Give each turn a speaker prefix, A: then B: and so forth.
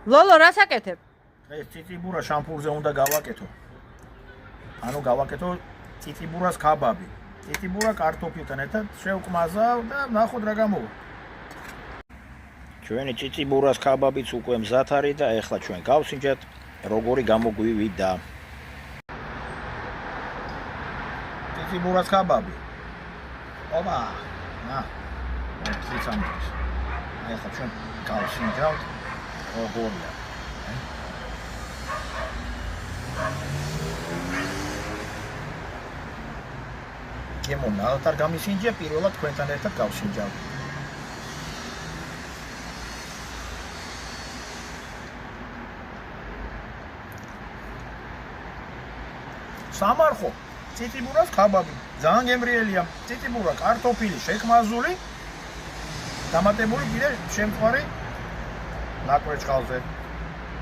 A: ლოლო, რას აკეთებ?
B: ეს ციციბურა შამპურზე უნდა გავაკეთო. ანუ გავაკეთო ციციბურას ქაბაბი. ციციბურა კარტოფილთან ერთად შევკმაზავ და ნახოთ რა გამოვა. ჩვენი ციციბურას ქაბაბიც უკვე მზად არის და ეხლა ჩვენ გავსინჯეთ როგორი გამოგვივიდა. ციციბურას ქაბაბი. ოპა, ციცამის. ეხლა ჩვენ გავსინჯავთ როგორია. გემონალთ არ გამისინჯე, პირველად თქვენთან ერთად გავსინჯავ. სამარხო, ციციბურას ქაბაბი, ძალიან გემრიელია. ციციბურა, კარტოფილი შექმაზული, დამატებული კიდე შემწვარი ნაკვეჭ ხალხზე.